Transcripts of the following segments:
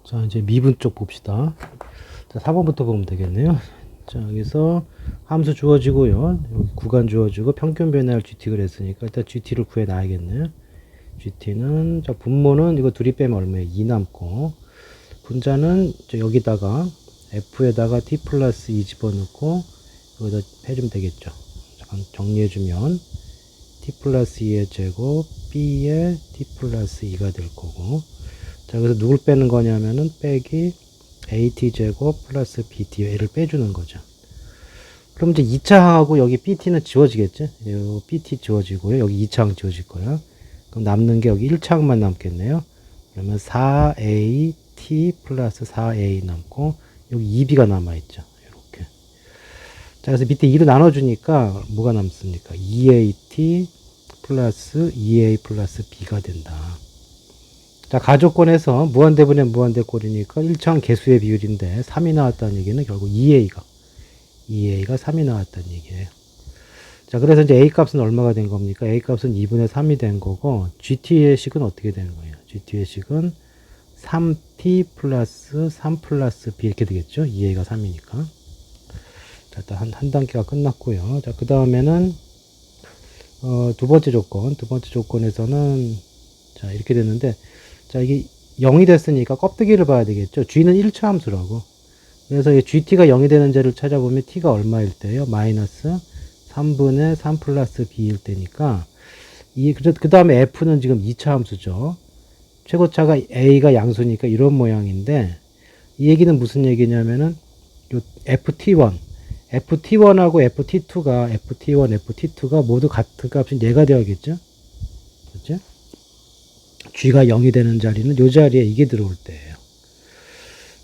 자, 이제 미분 쪽 봅시다. 자, 4번부터 보면 되겠네요. 자, 여기서 함수 주어지고요. 여기 구간 주어지고 평균 변화를 GT 그랬으니까 일단 GT를 구해놔야겠네요. GT는, 자, 분모는 이거 둘이 빼면 얼마예요? 2 남고, 분자는 여기다가 F에다가 T 플러스 2 집어넣고 여기다 해주면 되겠죠. 잠깐 정리해주면 T 플러스 2의 제곱 B에 T 플러스 2가 될 거고, 자, 그래서 누굴 빼는 거냐면은 빼기 AT 제곱 플러스 BT, 얘를 빼주는 거죠. 그럼 이제 2차 항하고 여기 BT는 지워지겠죠? 요 BT 지워지고요. 여기 2차 항 지워질 거야. 그럼 남는 게 여기 1차 항만 남겠네요. 그러면 4AT 플러스 4A 남고, 여기 2B가 남아있죠. 이렇게. 자, 그래서 밑에 2로 나눠주니까 뭐가 남습니까? 2AT 플러스 2A 플러스 B가 된다. 자, 가조건에서 무한대분의 무한대꼴이니까 1차항 개수의 비율인데 3이 나왔다는 얘기는 결국 2A가 3이 나왔다는 얘기예요. 자, 그래서 이제 A 값은 얼마가 된 겁니까? A 값은 2분의 3이 된 거고, GT의 식은 어떻게 되는 거예요? GT의 식은 3T 플러스 3 플러스 B 이렇게 되겠죠? 2A가 3이니까. 자, 일단 한 단계가 끝났고요. 자, 그 다음에는 두 번째 조건에서는 자, 이렇게 됐는데, 자, 이게 0이 됐으니까 껍데기를 봐야 되겠죠. G는 1차 함수라고. 그래서 이 GT가 0이 되는 자를 찾아보면 T가 얼마일 때예요? 마이너스 3분의 3 플러스 B일 때니까, 그 다음에 F는 지금 2차 함수죠. 최고차가 A가 양수니까 이런 모양인데, 이 얘기는 무슨 얘기냐면은, 요 FT1하고 FT2가 모두 같은 값인 얘가 되어야겠죠? 그렇죠? G가 0이 되는 자리는 요 자리에 이게 들어올 때예요.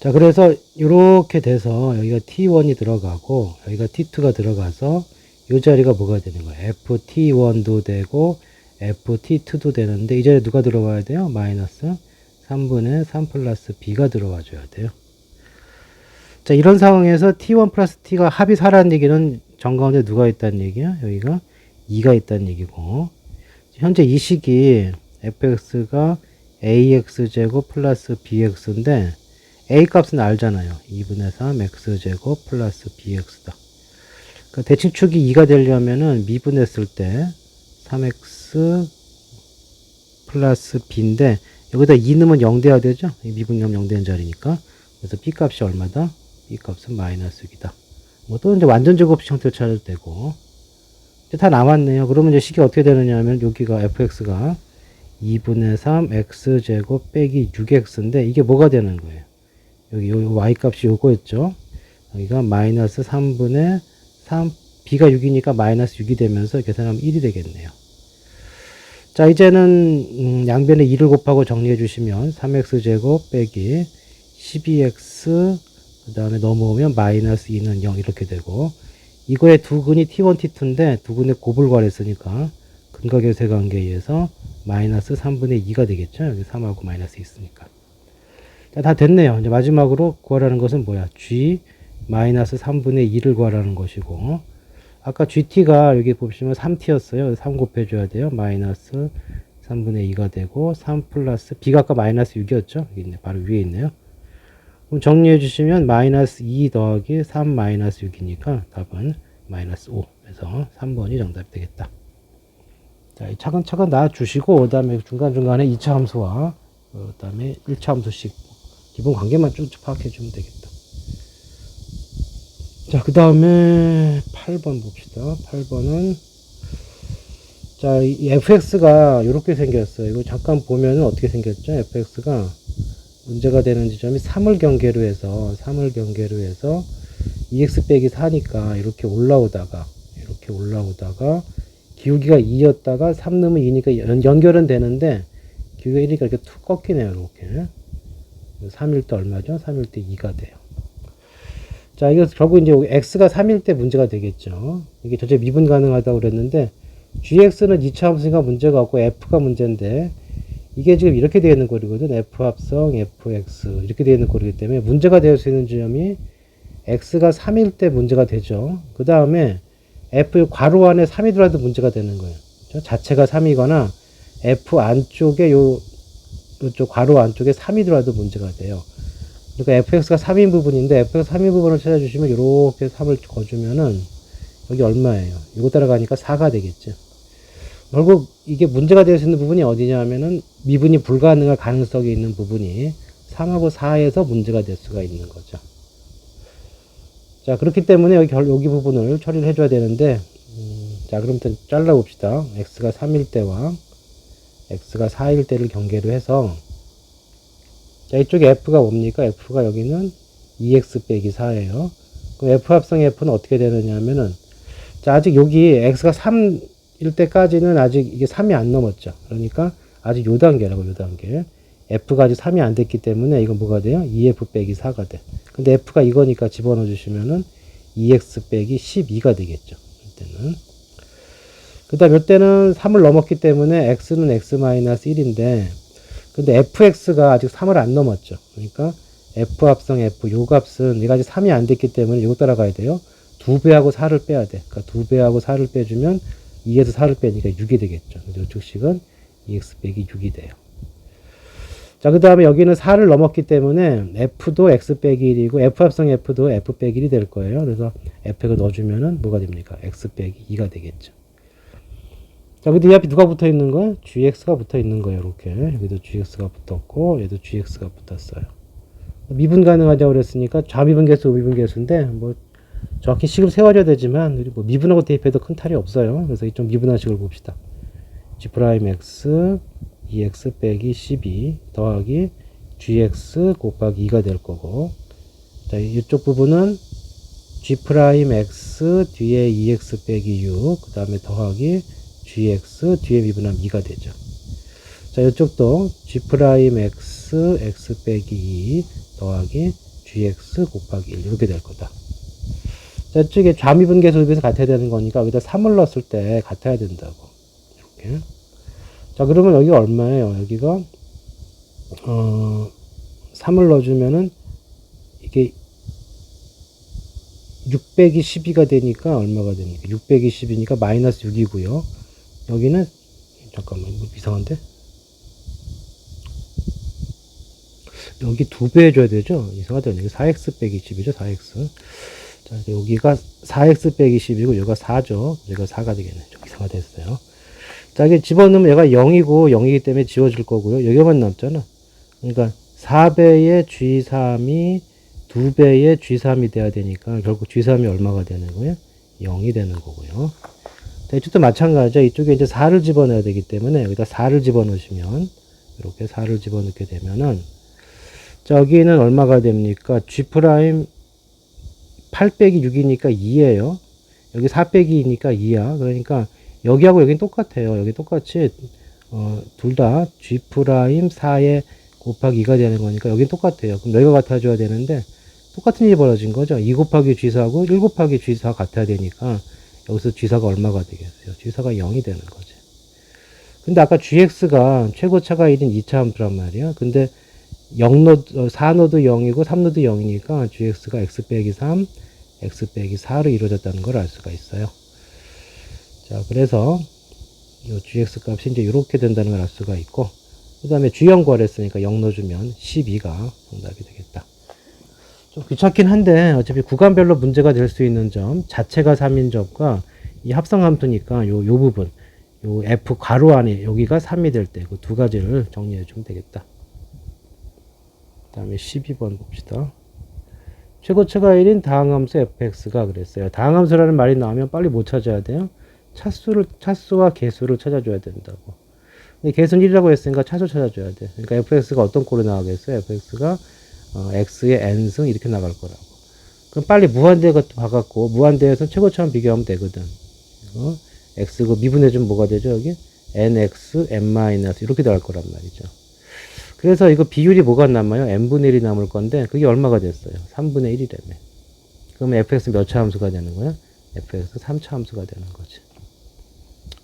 자, 그래서 이렇게 돼서 여기가 T1이 들어가고 여기가 T2가 들어가서 요 자리가 뭐가 되는 거예요? FT1도 되고 FT2도 되는데 이 자리에 누가 들어와야 돼요? 마이너스 3분의 3 플러스 B가 들어와 줘야 돼요. 자, 이런 상황에서 T1 플러스 T가 합이 4라는 얘기는 정가운데 누가 있다는 얘기야? 여기가 2가 있다는 얘기고, 현재 이 식이 fx가 ax제곱 플러스 bx인데 a 값은 알잖아요. 2분의 3 x제곱 플러스 bx다. 그러니까 대칭축이 2가 되려면은 미분했을 때 3x 플러스 b인데 여기다 2 넣으면 0 돼야 되죠? 미분하면 0 되는 자리니까. 그래서 b 값이 얼마다? b 값은 마이너스 6이다. 뭐 또 이제 완전 제곱식 형태로 찾아도 되고. 이제 다 남았네요. 그러면 이제 식이 어떻게 되느냐 하면 여기가 fx가 2분의 3 x제곱 빼기 6x인데 이게 뭐가 되는 거예요? 여기 요 y값이 요거였죠. 여기가 마이너스 3분의 3, b가 6이니까 마이너스 6이 되면서 계산하면 1이 되겠네요. 자, 이제는 양변에 2를 곱하고 정리해 주시면 3x제곱 빼기 12x 그 다음에 넘어오면 마이너스 2는 0 이렇게 되고, 이거의 두 근이 t1, t2인데 두 근의 곱을 구하랬으니까 근각의 관계에 의해서 마이너스 3분의 2가 되겠죠. 여기 3하고 마이너스 있으니까. 자, 다 됐네요. 이제 마지막으로 구하라는 것은 뭐야? G 마이너스 3분의 2를 구하라는 것이고, 아까 GT가 여기 보시면 3T였어요. 3 곱해줘야 돼요. 마이너스 3분의 2가 되고, 3 플러스, B가 아까 마이너스 6이었죠. 여기 있네. 바로 위에 있네요. 그럼 정리해 주시면 마이너스 2 더하기 3 마이너스 6이니까 답은 마이너스 5. 그래서 3번이 정답이 되겠다. 자, 차근차근 놔주시고, 그 다음에 중간중간에 2차 함수와, 그 다음에 1차 함수씩 기본 관계만 쭉 파악해 주면 되겠다. 자, 그 다음에 8번 봅시다. 8번은, 자, 이 fx가 이렇게 생겼어요. 이거 잠깐 보면은 어떻게 생겼죠? fx가 문제가 되는 지점이 3을 경계로 해서 2x 빼기 4니까 이렇게 올라오다가 기울기가 2였다가 3 넣으면 2니까 연결은 되는데 기울기가 1이니까 이렇게 툭 꺾이네요. 이렇게 3일 때 얼마죠? 3일 때 2가 돼요. 자, 이거 결국 이제 x가 3일 때 문제가 되겠죠. 이게 전체 미분 가능하다고 그랬는데 gx는 2차 함수가 문제가 없고 f가 문제인데 이게 지금 이렇게 되어 있는 거리거든. f 합성 fx 이렇게 되어 있는 거리기 때문에 문제가 될 수 있는 지점이 x가 3일 때 문제가 되죠. 그 다음에 f 괄호 안에 3이 들어도 문제가 되는 거예요. 그렇죠? 자체가 3이거나 f 안쪽에 요쪽 괄호 안쪽에 3이 들어도 문제가 돼요. 그러니까 fx가 3인 부분인데 fx가 3인 부분을 찾아주시면 이렇게 3을 거주면은 여기 얼마예요? 이거 따라가니까 4가 되겠죠. 결국 이게 문제가 될 수 있는 부분이 어디냐 하면은 미분이 불가능할 가능성이 있는 부분이 3하고 4에서 문제가 될 수가 있는 거죠. 자, 그렇기 때문에 여기 부분을 처리를 해줘야 되는데, 자, 그럼 일단 잘라봅시다. x가 3일 때와 x가 4일 때를 경계로 해서, 자, 이쪽에 f가 뭡니까? f가 여기는 2x 빼기 4예요. 그럼 f 합성 f는 어떻게 되느냐 하면은, 자, 아직 여기 x가 3일 때까지는 아직 이게 3이 안 넘었죠. 그러니까 아직 요 단계라고, 요 단계. f가 아직 3이 안 됐기 때문에 이건 뭐가 돼요? 2f 빼기 4가 돼. 근데 f가 이거니까 집어넣어 주시면은 2x 빼기 12가 되겠죠. 이때는. 그 다음 이때는 3을 넘었기 때문에 x는 x-1인데, 근데 fx가 아직 3을 안 넘었죠. 그러니까 f 합성 f, 요 값은 얘가 아직 3이 안 됐기 때문에 이거 따라가야 돼요. 2배하고 4를 빼야 돼. 그러니까 2배하고 4를 빼주면 2에서 4를 빼니까 6이 되겠죠. 그래서 이쪽 식은 2x 빼기 6이 돼요. 자, 그 다음에 여기는 4를 넘었기 때문에 f도 x 빼기 1이고 f 합성 f도 f 빼기 1이 될 거예요. 그래서 f를 넣어주면은 뭐가 됩니까? x 빼기 2가 되겠죠. 자, 근데 이 앞에 누가 붙어 있는 거야? gx가 붙어 있는 거예요. 이렇게. 여기도 gx가 붙었고, 얘도 gx가 붙었어요. 미분 가능하다고 그랬으니까 좌미분 계수, 우미분 계수인데, 뭐, 정확히 식을 세워야 되지만, 뭐 미분하고 대입해도 큰 탈이 없어요. 그래서 이쪽 미분하식을 봅시다. g'x 2x 빼기 12 더하기 gx 곱하기 2가 될 거고, 자, 이쪽 부분은 g'x 뒤에 2x 빼기 6, 그 다음에 더하기 gx 뒤에 미분하면 2가 되죠. 자, 이쪽도 g'x x 빼기 2 더하기 gx 곱하기 1 이렇게 될 거다. 자, 이쪽에 좌미분 계수에 비해서 같아야 되는 거니까 여기다 3을 넣었을 때 같아야 된다고. 이렇게. 자, 그러면 여기가 얼마예요? 여기가 3을 넣어주면은 이게 600이 12가 되니까 얼마가 됩니까? 600이 10이니까 마이너스 6이고요. 여기는 잠깐만, 이거 이상한데? 여기 2배 해줘야 되죠? 이상하다. 여기 4x 빼기 10이죠? 4x. 자, 여기가 4x 빼기 10이고 여기가 4죠. 여기가 4가 되겠네. 좀 이상하다 했어요. 자, 이게 집어넣으면 얘가 0이고 0이기 때문에 지워질 거고요. 여기만 남잖아. 그러니까 4배의 G3이 2배의 G3이 돼야 되니까 결국 G3이 얼마가 되는 거예요? 0이 되는 거고요. 자, 이쪽도 마찬가지죠. 이쪽에 이제 4를 집어넣어야 되기 때문에 여기다 4를 집어넣으시면 이렇게 4를 집어넣게 되면은 자, 여기는 얼마가 됩니까? G' 8 빼기 6이니까 2예요. 여기 4 빼기 2니까 2야. 그러니까 여기하고 여기는 똑같아요. 여기 똑같이 둘 다 G' 4에 곱하기 2가 되는 거니까 여기는 똑같아요. 그럼 여기가 같아줘야 되는데 똑같은 일이 벌어진 거죠. 2 곱하기 G4하고 1 곱하기 G4 같아야 되니까 여기서 G4가 얼마가 되겠어요? G4가 0이 되는 거죠. 근데 아까 GX가 최고차가 1인 2차 함수란 말이야. 근데 4노드 0이고 3노드 0이니까 GX가 X 빼기 3, X 빼기 4로 이루어졌다는 걸 알 수가 있어요. 자, 그래서 이 GX 값이 이제 이렇게 된다는 걸 알 수가 있고, 그 다음에 G형 구하랬으니까 0 넣어주면 12가 정답이 되겠다. 좀 귀찮긴 한데 어차피 구간별로 문제가 될 수 있는 점, 자체가 3인 점과 이 합성함수니까 요 부분, 요 F 괄호 안에 여기가 3이 될 때 그 두 가지를 정리해 주면 되겠다. 그 다음에 12번 봅시다. 최고차가 1인 다항함수 fx가 그랬어요. 다항함수라는 말이 나오면 빨리 못 찾아야 돼요. 차수와 개수를 찾아줘야 된다고. 근데 개수는 1이라고 했으니까 차수 찾아줘야 돼. 그러니까 fx가 어떤 꼴로 나가겠어요? fx가 x의 n승 이렇게 나갈 거라고. 그럼 빨리 무한대 것도 봐갖고 무한대에서 최고차만 비교하면 되거든. x 그 미분해주면 뭐가 되죠? 여기 nx n- 이렇게 나갈 거란 말이죠. 그래서 이거 비율이 뭐가 남아요? n분의 1이 남을 건데 그게 얼마가 됐어요? 3분의 1이라며. 그러면 fx 몇 차 함수가 되는 거야? fx 3차 함수가 되는 거지.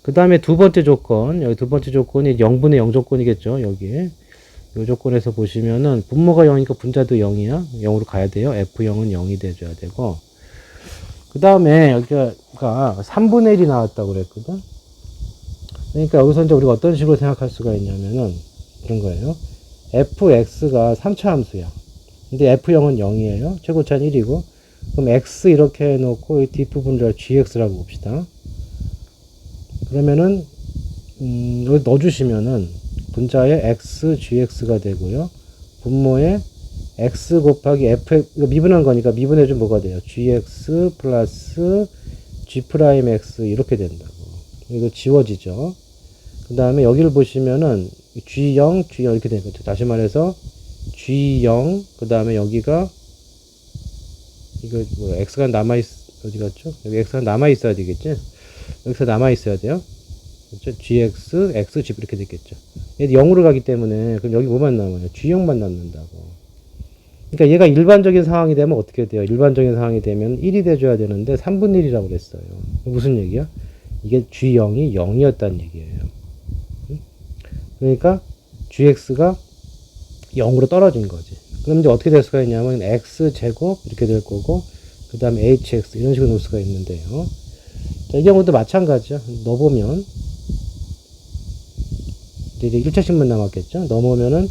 그 다음에 두 번째 조건, 여기 두 번째 조건이 0분의 0 조건이겠죠, 여기. 이 조건에서 보시면은 분모가 0이니까 분자도 0이야. 0으로 가야 돼요. F0은 0이 돼줘야 되고. 그 다음에 여기가 3분의 1이 나왔다고 그랬거든. 그러니까 여기서 이제 우리가 어떤 식으로 생각할 수가 있냐면은 이런 거예요. fx가 3차 함수야. 근데 F0은 0이에요. 최고차는 1이고. 그럼 X 이렇게 해놓고 이 뒷부분을 GX라고 봅시다. 그러면은, 여기 넣어주시면은 분자에 X, GX가 되고요. 분모에 X 곱하기 F, 이거 미분한 거니까 미분해주면 뭐가 돼요? GX 플러스 G 프라임 X 이렇게 된다고. 이거 지워지죠. 그 다음에 여기를 보시면은 G0, G0 이렇게 되는 거죠. 다시 말해서 G0, 그 다음에 여기가 이거 뭐 X가 남아있, 어디 갔죠? 여기 X가 남아있어야 되겠지? 여기서 남아있어야 돼요. 그렇죠? GX, X, G 이렇게 됐겠죠. 얘도 0으로 가기 때문에 그럼 여기 뭐만 남아요? G0만 남는다고. 그러니까 얘가 일반적인 상황이 되면 어떻게 돼요? 일반적인 상황이 되면 1이 돼줘야 되는데 3분의 1이라고 그랬어요. 무슨 얘기야? 이게 G0이 0이었다는 얘기예요. 그러니까 GX가 0으로 떨어진 거지. 그럼 이제 어떻게 될 수가 있냐면 X제곱 이렇게 될 거고 그 다음에 HX 이런 식으로 놓을 수가 있는데요. 자, 이 경우도 마찬가지죠. 넣어보면 이제 1차식만 남았겠죠. 넣어보면은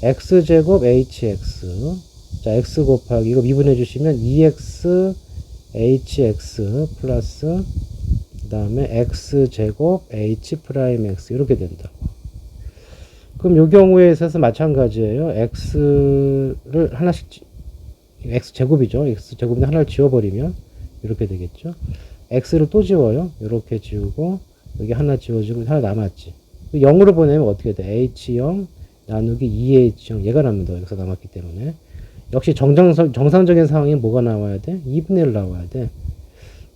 X제곱 HX 자, X 곱하기 이거 미분해 주시면 2X HX 플러스 그 다음에 X제곱 H 프라임 X 이렇게 된다고. 그럼 요 경우에 있어서 마찬가지예요. X를 하나씩 X제곱이죠. X제곱인데 하나를 지워버리면 이렇게 되겠죠. X를 또 지워요. 이렇게 지우고 여기 하나 지워지고 하나 남았지. 0으로 보내면 어떻게 돼? H0 나누기 2H0 얘가 남는다. 여기서 남았기 때문에 역시 정상적인 상황이 뭐가 나와야 돼? 2분의 1 나와야 돼.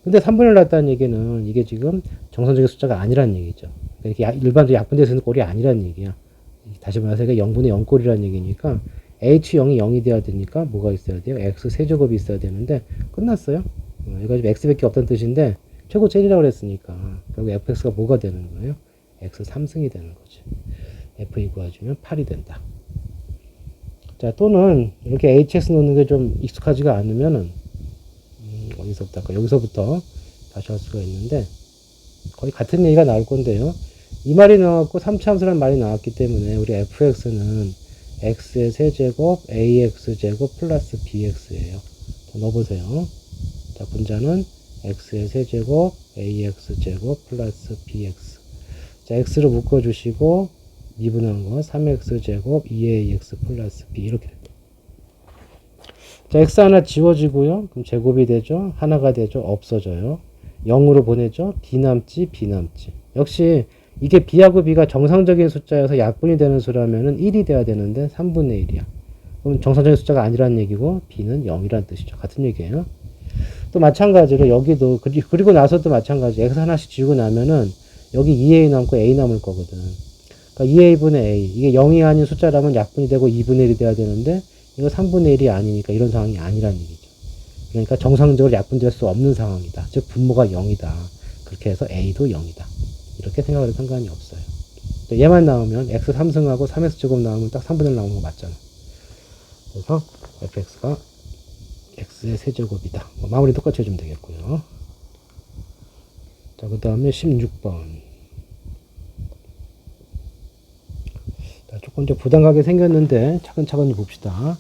근데 3분의 1 났다는 얘기는 이게 지금 정상적인 숫자가 아니란 얘기죠. 이렇게 일반적으로 약분되어 있는 꼴이 아니란 얘기야. 다시 말해서 이게 0분의 0 꼴이란 얘기니까 H0이 0이 돼야 되니까 뭐가 있어야 돼요? X 세제곱이 있어야 되는데 끝났어요. 이거 지금 X밖에 없다는 뜻인데 최고차 1이라고 그랬으니까 결국 fx가 뭐가 되는 거예요? x 3승이 되는 거지. f 구해주면 8이 된다. 자, 또는 이렇게 hx 넣는 게 좀 익숙하지가 않으면은 어디서부터 할까? 여기서부터 다시 할 수가 있는데 거의 같은 얘기가 나올 건데요. 이 말이 나왔고 3차 함수라는 말이 나왔기 때문에 우리 fx는 x의 세제곱 ax제곱 플러스 bx예요. 자, 넣어보세요. 자, 분자는 x의 세제곱 ax제곱 플러스 bx. 자, x를 묶어주시고 미분한 거 3x제곱 2ax 플러스 b 이렇게 됩니다. 자, x 하나 지워지고요. 그럼 제곱이 되죠. 하나가 되죠. 없어져요. 0으로 보내죠. b 남지 b 남지. 역시 이게 b하고 b가 정상적인 숫자여서 약분이 되는 수라면은 1이 돼야 되는데 3분의 1이야. 그럼 정상적인 숫자가 아니라는 얘기고 b는 0이라는 뜻이죠. 같은 얘기예요. 또 마찬가지로 여기도 그리고 나서도 마찬가지. x 하나씩 지우고 나면은 여기 2a 남고 a 남을 거거든. 그러니까 2a분의 a 이게 0이 아닌 숫자라면 약분이 되고 2분의 1이 돼야 되는데 이거 3분의 1이 아니니까 이런 상황이 아니라는 얘기죠. 그러니까 정상적으로 약분될 수 없는 상황이다. 즉 분모가 0이다. 그렇게 해서 a도 0이다. 이렇게 생각해도 상관이 없어요. 얘만 나오면 x 3승하고 3x제곱 나오면 딱 3분의 1 나오는 거 맞잖아. 그래서 fx가 x의 세제곱이다. 마무리 똑같이 해주면 되겠고요. 자, 그 다음에 16번. 자, 조금 좀 부담가게 생겼는데 차근차근 봅시다.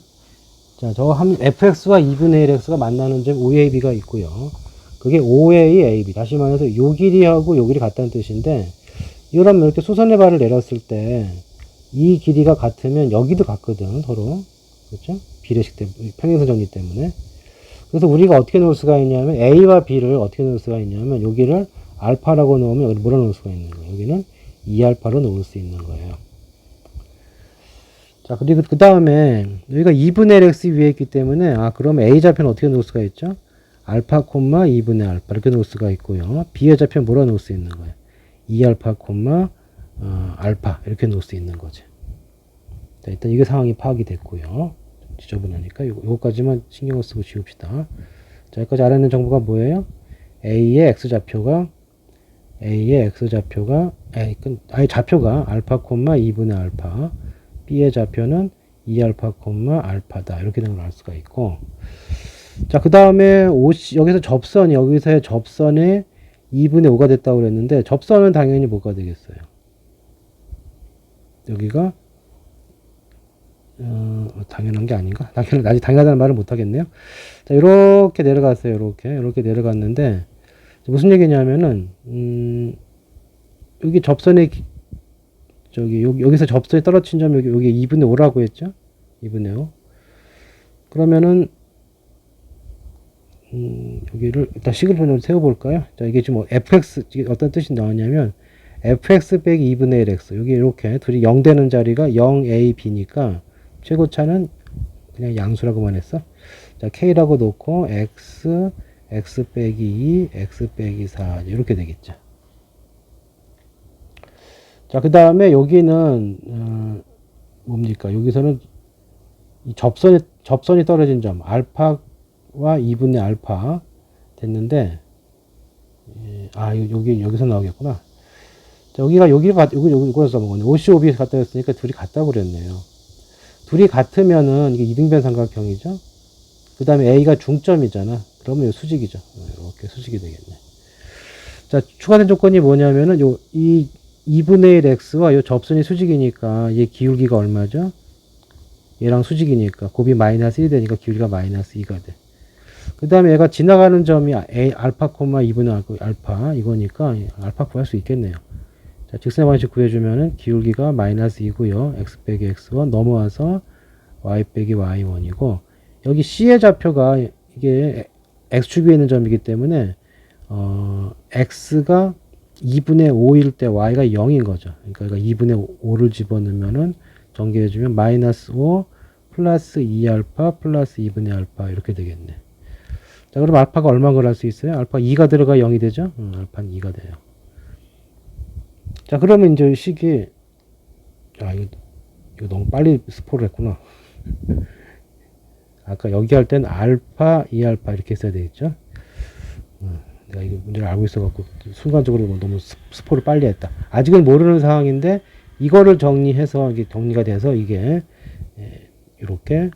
자, fx와 2분의 1x가 만나는 점 5ab가 있고요. 그게 5aab. 다시 말해서 요 길이하고 요 길이 같다는 뜻인데, 이러면 이렇게 수선의 발을 내렸을 때, 이 길이가 같으면 여기도 같거든, 서로. 그렇죠? 비례식 때문에, 평행선 정리 때문에. 그래서 우리가 어떻게 놓을 수가 있냐면, a와 b를 어떻게 놓을 수가 있냐면, 여기를 알파라고 놓으면 여기 뭐라 놓을 수가 있는 거예요? 여기는 2알파로 놓을 수 있는 거예요. 자, 그리고 그 다음에 여기가 2분의 1x 위에 있기 때문에 그러면 a 좌표는 어떻게 놓을 수가 있죠? 알파 콤마 2분의 알파 이렇게 놓을 수가 있고요. b의 좌표는 뭐라 놓을 수 있는 거예요? 2알파 콤마 알파 이렇게 놓을 수 있는 거죠. 자, 일단 이게 상황이 파악이 됐고요. 지저분하니까 요거까지만 신경을 쓰고 지웁시다. 자, 여기까지 알아낸 정보가 뭐예요? a의 x좌표가 좌표가 알파 콤마 2분의 알파, b의 좌표는 2알파 콤마 알파다. 이렇게 된 걸 알 수가 있고. 자, 그 다음에 여기서의 접선이 2분의 5가 됐다고 그랬는데, 접선은 당연히 뭐가 되겠어요? 여기가 당연한 게 아닌가? 아직 당연하다는 말을 못 하겠네요. 자, 이렇게 내려갔어요. 이렇게 내려갔는데, 무슨 얘기냐면은, 여기 접선에, 여기서 접선이 떨어진 점, 여기 2분의 5라고 했죠? 2분의 5. 그러면은, 여기를 일단 식을 좀 세워볼까요? 자, 이게 지금 fx, 이게 어떤 뜻이 나왔냐면, fx 빼기 2분의 1x. 여기 이렇게 둘이 0 되는 자리가 0a, b니까, 최고차는 그냥 양수라고만 했어. 자, k라고 놓고, x 빼기 2, x 빼기 4. 이렇게 되겠죠. 자, 그 다음에 여기는, 뭡니까? 여기서는 이 접선이 떨어진 점, 알파와 2분의 알파 됐는데, 여기서 나오겠구나. 자, 여기서 먹었네. OCOB 갖다 였으니까 둘이 같다 그랬네요. 둘이 같으면은 이게 이등변 삼각형이죠. 그 다음에 A가 중점이잖아. 그러면 수직이죠. 이렇게 수직이 되겠네. 자, 추가된 조건이 뭐냐면은 이 2분의 1 x와 요 접선이 수직이니까 얘 기울기가 얼마죠? 얘랑 수직이니까 곱이 마이너스 1이 되니까 기울기가 마이너스 2가 돼. 그 다음에 얘가 지나가는 점이 알파, 2분의 알파 이거니까 알파 구할 수 있겠네요. 자, 직선의 방식 구해주면은 기울기가 마이너스 2고요. x 빼기 x1 넘어와서 y 빼기 y1이고 여기 C의 좌표가 이게 x축 위에 있는 점이기 때문에 x가 2분의 5일 때 y가 0인 거죠. 그러니까 2분의 5를 집어넣으면은 전개해주면 마이너스 5 플러스 2알파 플러스 2분의 알파 이렇게 되겠네. 자, 그럼 알파가 얼마 걸 할 수 있어요? 알파 2가 들어가 0이 되죠? 알파는 2가 돼요. 자, 그러면 이제 식이, 이거 너무 빨리 스포를 했구나. 아까 여기 할 땐 알파, 2알파 이렇게 써야 되겠죠? 내가 이거 문제를 알고 있어갖고 순간적으로 너무 스포를 빨리 했다. 아직은 모르는 상황인데 이거를 정리해서 이게 정리가 돼서 이게 이렇게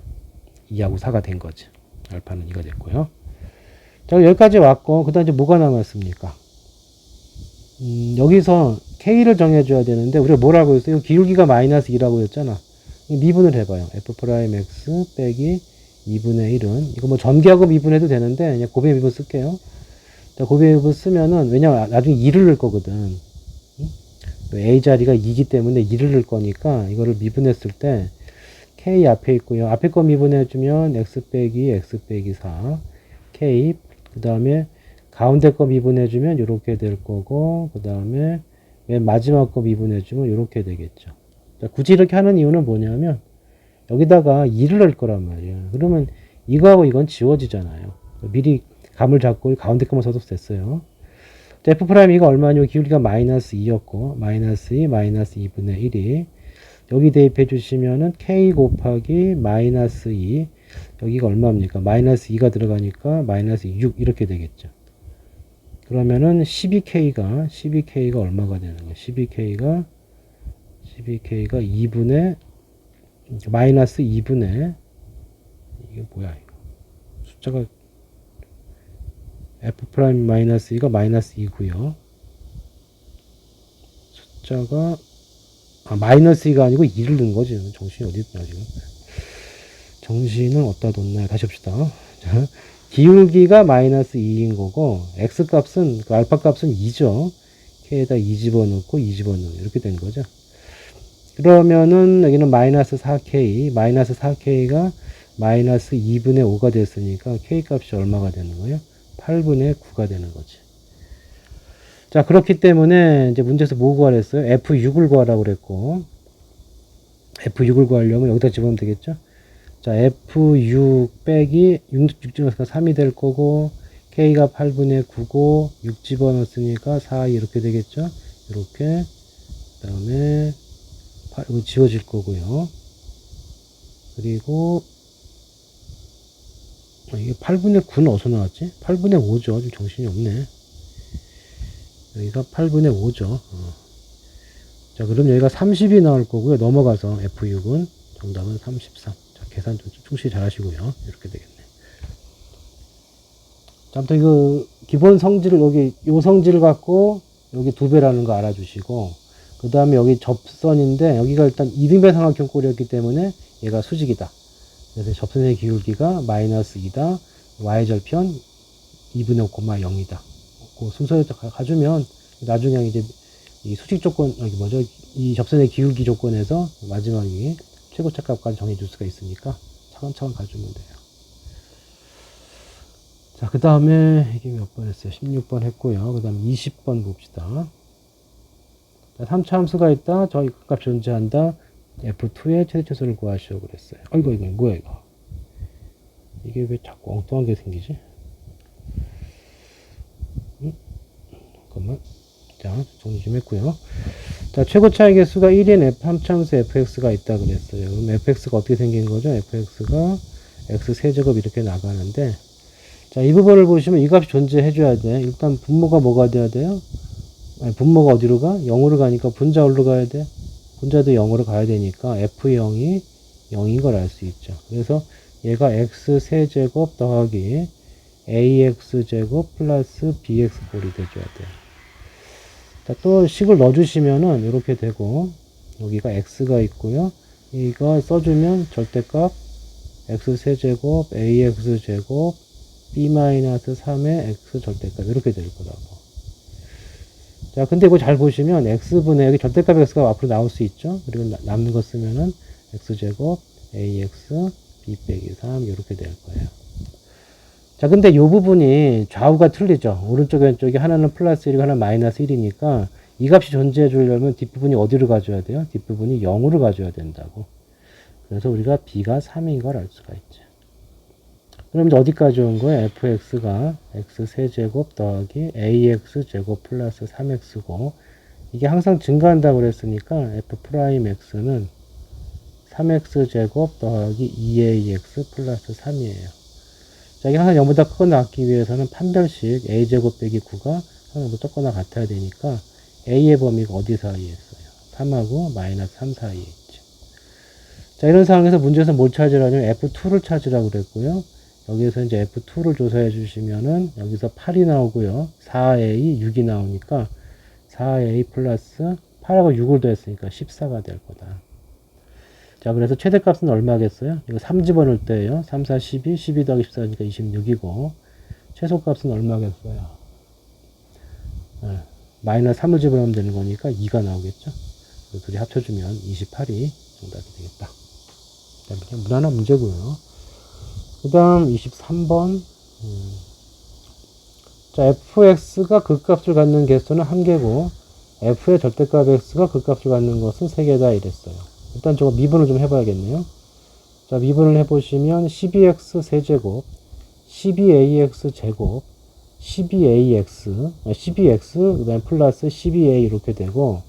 2하고 4가 된 거지. 알파는 2가 됐고요. 자, 여기까지 왔고 그 다음 이제 뭐가 남았습니까? 여기서 K를 정해줘야 되는데 우리가 뭐라고 했어요? 기울기가 마이너스 2라고 했잖아. 미분을 해봐요. F'X 빼기 2분의 1은 이거 뭐 전개하고 미분해도 되는데 그냥 곱의 미분 쓸게요. 자, 곱의 미분 쓰면은 왜냐면 나중에 2를 넣을 거거든. A 자리가 2기 때문에 2를 넣을 거니까 이거를 미분했을 때 K 앞에 있고요. 앞에 거 미분해주면 X 빼기 4 K 그 다음에 가운데 거 미분해주면 이렇게 될 거고 그 다음에 맨 마지막 거 미분해주면 이렇게 되겠죠. 자, 굳이 이렇게 하는 이유는 뭐냐면 여기다가 2를 넣을 거란 말이에요. 그러면 이거하고 이건 지워지잖아요. 미리 감을 잡고 가운데 거만 써도 됐어요. 자, F'이가 얼마냐? 기울기가 마이너스 2였고 마이너스 2 마이너스 2분의 1이 여기 대입해 주시면은 K 곱하기 마이너스 2 여기가 얼마입니까? 마이너스 2가 들어가니까 마이너스 6 이렇게 되겠죠. 그러면은 12K가 얼마가 되는 거예요? 12K가 2분의 마이너스 2분의 이게 뭐야 이거 숫자가 F' 마이너스 2가 마이너스 2고요. 숫자가 마이너스 2가 아니고 2를 넣은 거지. 정신이 어디 있나 지금. 정신은 어디다 뒀나요? 다시 봅시다. 자, 기울기가 마이너스 2인 거고 x 값은 그 알파 값은 2죠. k에다 2 집어넣고 2 집어넣고 이렇게 된 거죠. 그러면은 여기는 마이너스 4k가 마이너스 2분의 5가 됐으니까 k 값이 얼마가 되는 거예요? 8분의 9가 되는 거지. 자, 그렇기 때문에 이제 문제에서 뭐 구하랬어요? F6을 구하라고 그랬고 F6을 구하려면 여기다 집어넣으면 되겠죠? 자, F6 빼기 6집어넣으니까 3이 될 거고 K가 8분의 9고 6 집어넣었으니까 4 이렇게 되겠죠? 이렇게 그 다음에 이거 지워질 거고요. 그리고 이게 8분의 9는 어디서 나왔지? 8분의 5죠. 좀 정신이 없네. 여기가 8분의 5죠. 자, 그럼 여기가 30이 나올 거고요. 넘어가서 F6은 정답은 33. 자, 계산 좀 충실히 잘 하시고요. 이렇게 되겠네. 자, 아무튼 그 기본 성질을 여기 요 성질을 갖고 여기 2배라는 거 알아주시고 그 다음에 여기 접선인데 여기가 일단 이등변 삼각형 꼴이었기 때문에 얘가 수직이다. 그래서 접선의 기울기가 마이너스 2다. y절편 2분의 5, 0이다. 그 순서를 가주면 나중에 이제 이 수직 조건, 여기 뭐죠? 이 접선의 기울기 조건에서 마지막에 최고 착값까지 정해줄 수가 있으니까 차근차근 가주면 돼요. 자, 그 다음에 이게 몇 번 했어요? 16번 했고요. 그 다음 20번 봅시다. 자, 3차 함수가 있다. 저희 극값 존재한다. F2의 최대 최소를 구하시오 그랬어요. 이거 뭐야 이거? 이게 왜 자꾸 엉뚱한 게 생기지? 잠깐만. 자, 정리 좀 했고요. 자, 최고 차이 개수가 1인 F 함수함수 fx가 있다 그랬어요. 그럼 fx가 어떻게 생긴 거죠? fx가 x 세제곱 이렇게 나가는데, 자, 이 부분을 보시면 이 값이 존재해 줘야 돼. 일단 분모가 뭐가 돼야 돼요? 아니, 분모가 어디로 가? 0으로 가니까 분자 어디로 가야 돼? 분자도 0으로 가야 되니까 f0이 0인 걸 알 수 있죠. 그래서 얘가 x 세제곱 더하기 ax 제곱 플러스 bx 꼴이 돼줘야 돼요. 자, 또 식을 넣어주시면은 이렇게 되고, 여기가 x가 있고요. 이거 써주면 절대값 x 세제곱 ax 제곱 b-3의 x 절대값 이렇게 될 거라고. 자, 근데 이거 잘 보시면 x분의 여기 절대값 x가 앞으로 나올 수 있죠. 그리고 남는 거 쓰면은 x제곱 ax b 빼기 3 이렇게 될 거예요. 자, 근데 이 부분이 좌우가 틀리죠. 오른쪽 왼쪽이 하나는 플러스 1이고 하나는 마이너스 1이니까 이 값이 존재해 주려면 뒷부분이 어디로 가줘야 돼요? 뒷부분이 0으로 가줘야 된다고. 그래서 우리가 b가 3인 걸 알 수가 있죠. 그럼 이제 어디까지 온 거예요? fx가 x 세제곱 더하기 ax 제곱 플러스 3x고, 이게 항상 증가한다고 그랬으니까 f'x는 3x 제곱 더하기 2ax 플러스 3이에요. 자, 이게 항상 0보다 크거나 같기 위해서는 판별식 a제곱 빼기 9가 항상 무조건 같아야 되니까 a의 범위가 어디 사이에 있어요? 3하고 마이너스 3 사이에 있죠. 자, 이런 상황에서 문제에서 뭘 찾으라면 f2를 찾으라고 그랬고요. 여기에서 이제 f2를 조사해 주시면은 여기서 8이 나오고요. 4a, 6이 나오니까 4a 플러스 8하고 6을 더했으니까 14가 될 거다. 자, 그래서 최대값은 얼마겠어요? 이거 3 집어넣을 때예요. 3, 4, 12, 12 더하기 14니까 26이고, 최소값은 얼마겠어요? 네, 마이너스 3을 집어넣으면 되는 거니까 2가 나오겠죠? 그래서 둘이 합쳐주면 28이 정답이 되겠다. 그냥 무난한 문제고요. 그 다음 23번. 자, fx가 극값을 갖는 개수는 1개고, f의 절대값 x가 극값을 갖는 것은 3개다 이랬어요. 일단 저거 미분을 좀 해봐야겠네요. 자, 미분을 해보시면 12x 세제곱, 12ax 제곱, 12ax, 12x, 그 다음에 플러스 12a 이렇게 되고,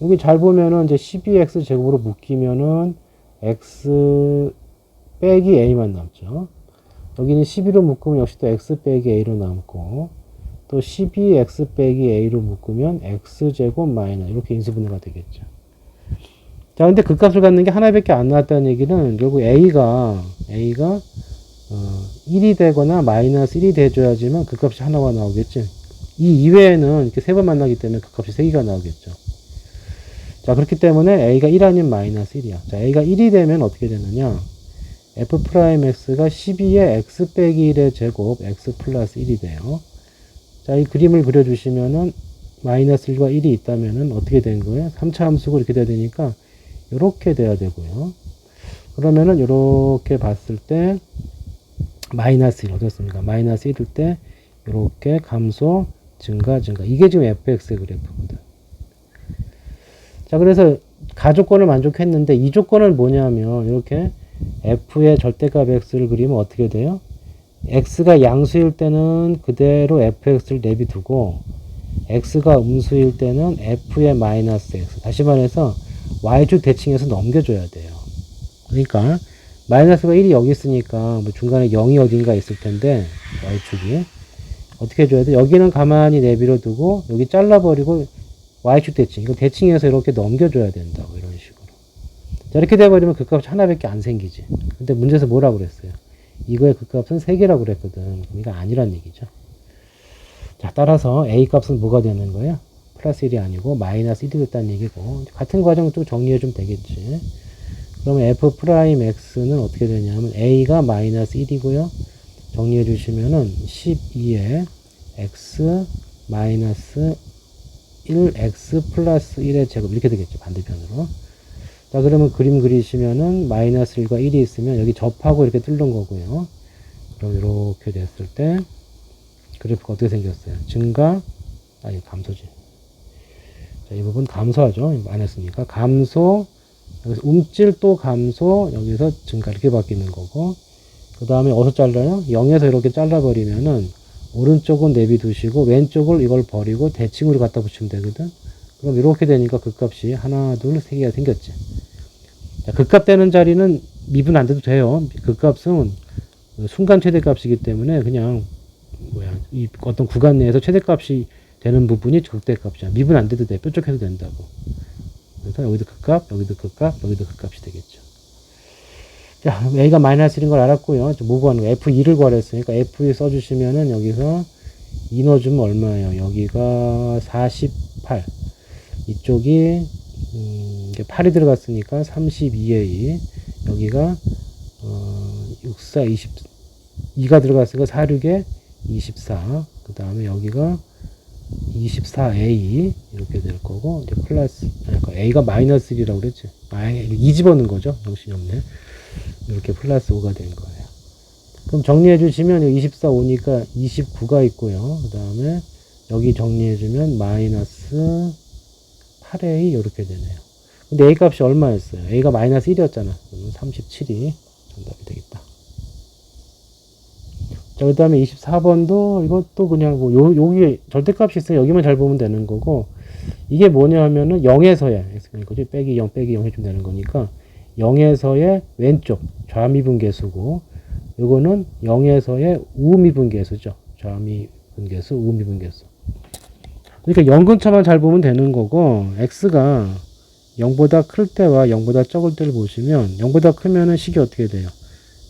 여기 잘 보면은 이제 12x 제곱으로 묶이면은 x 빼기 a만 남죠. 여기는 12로 묶으면 역시 또 x 빼기 a로 남고, 또 12x 빼기 a로 묶으면 x제곱 마이너스 이렇게 인수분해가 되겠죠. 자, 근데 그 값을 갖는 게 하나밖에 안 나왔다는 얘기는 결국 a가 1이 되거나 마이너스 1이 돼줘야지만 그 값이 하나가 나오겠지. 이 이외에는 이렇게 세 번 만나기 때문에 그 값이 3개가 나오겠죠. 자, 그렇기 때문에 a가 1 아닌 마이너스 1이야. 자, a가 1이 되면 어떻게 되느냐? f'x가 12의 x 빼기 1의 제곱 x 플러스 1이 돼요. 자, 이 그림을 그려주시면은 마이너스 1과 1이 있다면은 어떻게 된 거예요? 3차 함수고 이렇게 돼야 되니까 이렇게 돼야 되고요. 그러면은 이렇게 봤을 때 마이너스 1 어떻습니까? 마이너스 1일 때 이렇게 감소 증가 이게 지금 fx의 그래프거든. 자, 그래서 가조건을 만족했는데 이 조건은 뭐냐면 이렇게 f의 절대값 x를 그리면 어떻게 돼요? x가 양수일 때는 그대로 fx를 내비두고 x가 음수일 때는 f의 마이너스 x, 다시 말해서 y축 대칭해서 넘겨줘야 돼요. 그러니까 마이너스가 1이 여기 있으니까 뭐 중간에 0이 어딘가 있을 텐데 y축이 어떻게 해줘야 돼? 여기는 가만히 내비려 두고 여기 잘라버리고 y축 대칭, 이거 대칭해서 이렇게 넘겨줘야 된다고, 이런 식으로. 자, 이렇게 돼버리면 그 값이 하나밖에 안 생기지. 근데 문제에서 뭐라고 그랬어요? 이거의 그 값은 3개라고 그랬거든. 그러니까 아니란 얘기죠. 자, 따라서 a 값은 뭐가 되는 거예요? 플러스 1이 아니고 마이너스 1이 됐다는 얘기고, 같은 과정을 또 정리해 주면 되겠지. 그러면 f 프라임 x는 어떻게 되냐면 a가 마이너스 1이고요. 정리해 주시면은 12에 x 마이너스 1x 플러스 1의 제곱 이렇게 되겠죠. 반대편으로. 자, 그러면 그림 그리시면은 마이너스 1과 1이 있으면 여기 접하고 이렇게 뚫는 거고요. 그럼 이렇게 됐을 때 그래프가 어떻게 생겼어요? 증가, 아니 감소지. 자, 이 부분 감소하죠. 안 했으니까 감소, 여기서 움찔 또 감소, 여기서 증가 이렇게 바뀌는 거고. 그 다음에 어디서 잘라요? 0에서 이렇게 잘라버리면은 오른쪽은 내비두시고 왼쪽을 이걸 버리고 대칭으로 갖다 붙이면 되거든. 그럼 이렇게 되니까 극값이 하나, 둘, 세 개가 생겼지. 자, 극값 되는 자리는 미분 안 돼도 돼요. 극값은 순간 최대값이기 때문에 그냥 이 어떤 구간 내에서 최대값이 되는 부분이 극대값이야. 미분 안 돼도 돼. 뾰족해도 된다고. 그래서 여기도 극값, 여기도 극값, 여기도 극값이 되겠죠. 자, a가 마이너스 1인 걸 알았고요. 뭐 구하는 거? f2를 구하랬으니까 f2 써주시면은 여기서 2 넣어주면 얼마예요? 여기가 48. 이쪽이 이게 8이 들어갔으니까 32a. 여기가 6, 4, 20. 2가 들어갔으니까 4, 6에 24. 그 다음에 여기가 24a 이렇게 될 거고 이제 플러스 a가 마이너스 1이라고 그랬지. 2 집어넣은 거죠. 정신이 없네. 이렇게 플러스 5가 된 거예요. 그럼 정리해 주시면 24 오니까 29가 있고요. 그 다음에 여기 정리해 주면 마이너스 8a 이렇게 되네요. 근데 a 값이 얼마였어요? a가 마이너스 1이었잖아. 그러면 37이 정답이 되겠다. 자, 그 다음에 24번도 이것도 그냥 뭐 여기 절대값이 있으면 여기만 잘 보면 되는 거고, 이게 뭐냐 하면은 0에서의 그지 빼기 0 빼기 0 해주면 되는 거니까 0에서의 왼쪽 좌미분계수고, 요거는 0에서의 우미분계수죠. 좌미분계수, 우미분계수. 그러니까 0 근처만 잘 보면 되는 거고, x가 0보다 클 때와 0보다 적을 때를 보시면 0보다 크면은 식이 어떻게 돼요?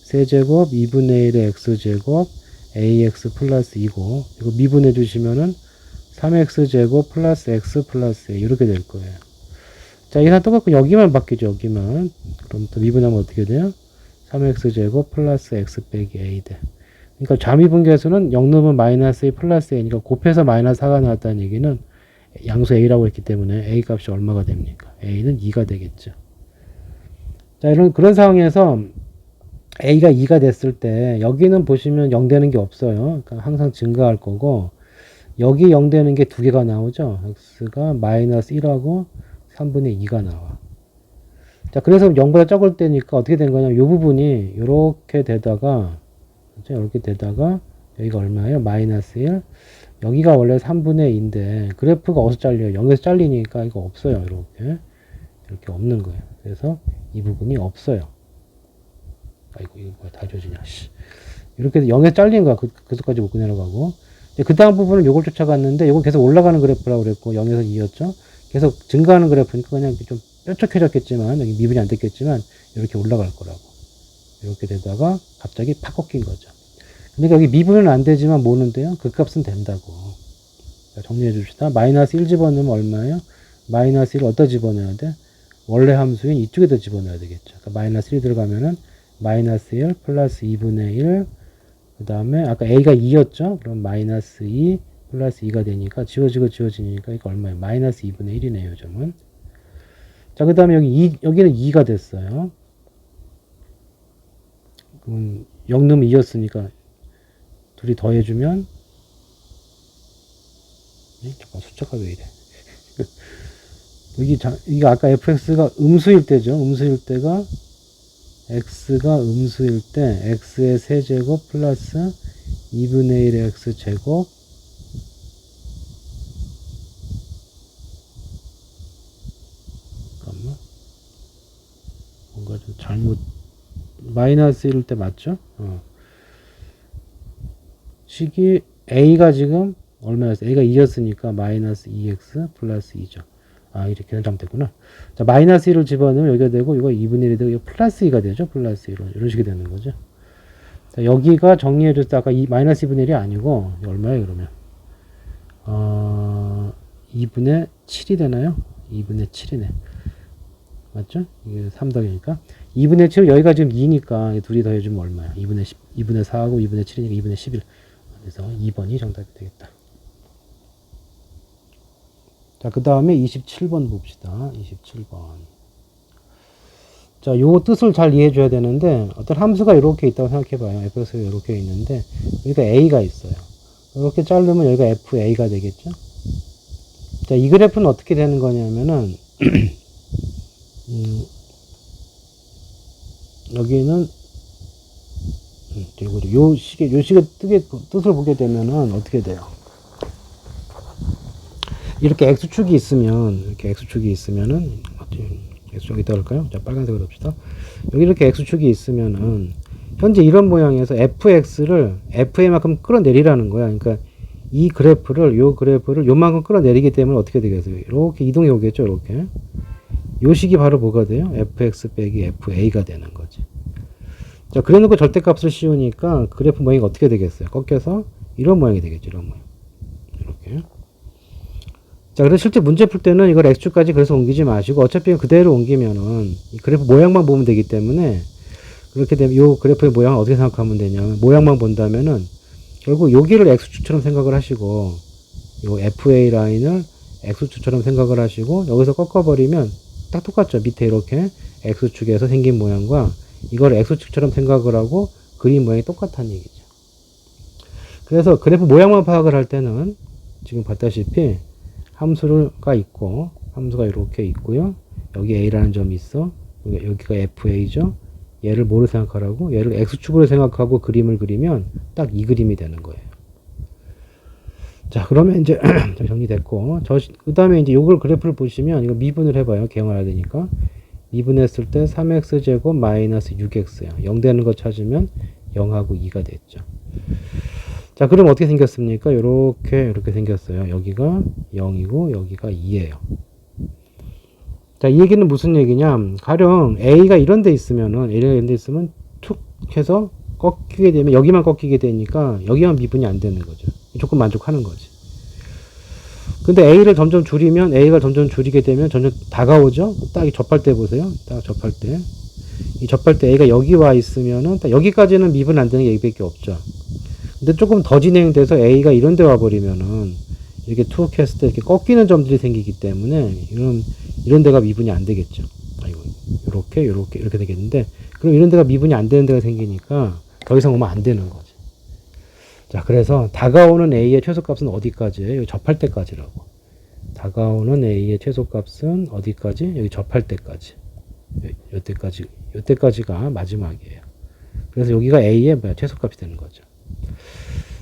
세제곱 2분의 1의 x제곱 ax 플러스 2고, 이거 미분해 주시면은 3x제곱 플러스 x 플러스 a 이렇게 될 거예요. 자, 이랑 똑같고 여기만 바뀌죠. 여기만. 그럼 또 미분하면 어떻게 돼요? 3x제곱 플러스 x 빼기 a 돼. 그러니까 좌미분계수는 0 넣으면 마이너스 a 플러스 a니까 곱해서 마이너스 4가 나왔다는 얘기는 양수 a라고 했기 때문에 a 값이 얼마가 됩니까? a는 2가 되겠죠. 자, 그런 상황에서 a가 2가 됐을 때 여기는 보시면 0 되는 게 없어요. 그러니까 항상 증가할 거고, 여기 0 되는 게 두 개가 나오죠. x가 마이너스 1하고 3분의 2가 나와. 자, 그래서 0보다 적을 때니까 어떻게 된 거냐면 이 부분이 이렇게 되다가, 그렇죠? 이렇게 되다가 여기가 얼마예요? 마이너스 1. 여기가 원래 3분의 2인데 그래프가 어디서 잘려요? 0에서 잘리니까 이거 없어요. 이렇게 없는 거예요. 그래서 이 부분이 없어요. 아이고, 이거 뭐야, 다 지워지냐, 씨. 이렇게 해서 0에 잘린 거야. 그까지 못 내려가고. 그 다음 부분은 요걸 쫓아갔는데, 요건 계속 올라가는 그래프라고 그랬고, 0에서 2였죠. 계속 증가하는 그래프니까 그냥 좀 뾰족해졌겠지만, 여기 미분이 안 됐겠지만, 이렇게 올라갈 거라고. 이렇게 되다가, 갑자기 팍 꺾인 거죠. 근데 여기 미분은 안 되지만, 뭐는데요? 그 값은 된다고. 자, 정리해 줍시다. 마이너스 1 집어넣으면 얼마예요? 마이너스 1 어디다 집어넣어야 돼? 원래 함수인 이쪽에다 집어넣어야 되겠죠. 그러니까 마이너스 1 들어가면은, 마이너스 1 플러스 2분의 1, 그 다음에 아까 a가 2였죠? 그럼 마이너스 2 플러스 2가 되니까 지워지니까 이거 얼마예요? 마이너스 2분의 1이네요. 요점은. 자, 그 다음에 여기는 2가 됐어요. 그럼 0 넣으면 2였으니까 둘이 더해주면, 잠깐 숫자가 왜 이래? 이게 아까 fx가 음수일 때죠. 음수일 때가 x가 음수일 때 x의 세제곱 플러스 2분의 1의 x제곱 잠깐만, 뭔가 좀 잘못, 마이너스 1일 때 맞죠? 식이 a가 지금 얼마였어요? a가 2였으니까 마이너스 2x 플러스 2죠. 아, 이렇게 잘못됐구나. 자, 마이너스 1을 집어넣으면 여기가 되고, 이거 2분의 1이 되고, 이거 플러스 2가 되죠? 플러스 1로. 이런 식이 되는 거죠. 자, 여기가 정리해줬을 때 아까 마이너스 2분의 1이 아니고, 얼마예요, 그러면? 2분의 7이 되나요? 2분의 7이네. 맞죠? 이게 3 더하기니까 2분의 7, 여기가 지금 2니까 둘이 더해주면 얼마야? 2분의 10, 2분의 4하고 2분의 7이니까 2분의 11. 그래서 2번이 정답이 되겠다. 자, 그 다음에 27번 봅시다. 27번. 자, 요 뜻을 잘 이해해 줘야 되는데, 어떤 함수가 이렇게 있다고 생각해 봐요. fx가 이렇게 있는데, 여기가 a가 있어요. 이렇게 자르면 여기가 fa가 되겠죠? 자, 이 그래프는 어떻게 되는 거냐면은, 여기는, 요 식의 뜻을 보게 되면은 어떻게 돼요? 이렇게 x축이 있으면은, x축이 있다 그럴까요? 자, 빨간색으로 합시다. 여기 이렇게 x축이 있으면은, 현재 이런 모양에서 fx를 f만큼 끌어내리라는 거야. 그러니까 이 그래프를, 요만큼 끌어내리기 때문에 어떻게 되겠어요? 이렇게 이동해 오겠죠, 이렇게. 요 식이 바로 뭐가 돼요? fx 빼기 fa가 되는 거지. 자, 그래 놓고 절대값을 씌우니까 그래프 모양이 어떻게 되겠어요? 꺾여서 이런 모양이 되겠죠, 이런 모양. 이렇게. 자, 그래서 실제 문제 풀 때는 이걸 x축까지 그래서 옮기지 마시고 어차피 그대로 옮기면은 이 그래프 모양만 보면 되기 때문에 그렇게 되면 이 그래프의 모양을 어떻게 생각하면 되냐면 모양만 본다면은 결국 여기를 x축처럼 생각을 하시고 이 fa 라인을 x축처럼 생각을 하시고 여기서 꺾어버리면 딱 똑같죠. 밑에 이렇게 x축에서 생긴 모양과 이걸 x축처럼 생각을 하고 그림 모양이 똑같다는 얘기죠. 그래서 그래프 모양만 파악을 할 때는 지금 봤다시피 함수가 있고 함수가 이렇게 있고요. 여기 a라는 점이 있어. 여기가 fa죠. 얘를 뭐로 생각하라고? 얘를 x축으로 생각하고 그림을 그리면 딱 이 그림이 되는 거예요. 자, 그러면 이제 정리됐고 그 다음에 이제 요걸 그래프를 보시면 이거 미분을 해봐요. 개형해야 되니까. 미분했을 때 3x제곱 마이너스 6x야. 0 되는 거 찾으면 0하고 2가 됐죠. 자, 그럼 어떻게 생겼습니까? 이렇게 생겼어요. 여기가 0이고 여기가 2예요. 자, 이 얘기는 무슨 얘기냐? 가령 A가 이런 데 있으면은 A가 이런 데 있으면 툭 해서 꺾이게 되면 여기만 꺾이게 되니까 여기만 미분이 안 되는 거죠. 조금 만족하는 거지. 근데 A를 점점 줄이면 A가 점점 줄이게 되면 점점 다가오죠? 딱 접할 때 보세요. 딱 접할 때. 이 접할 때 A가 여기 와 있으면은 딱 여기까지는 미분 안 되는 게 여기밖에 없죠. 근데 조금 더 진행돼서 A가 이런 데 와버리면은 이렇게 툭 했을 때 이렇게 꺾이는 점들이 생기기 때문에 이런 데가 미분이 안 되겠죠. 아이고, 이렇게 되겠는데, 그럼 이런 데가 미분이 안 되는 데가 생기니까 더 이상 오면 안 되는 거지. 자, 그래서 다가오는 A의 최소값은 어디까지예요? 여기 접할 때까지라고. 다가오는 A의 최소값은 어디까지? 여기 접할 때까지. 요때까지가 마지막이에요. 그래서 여기가 A의 최소값이 되는 거죠.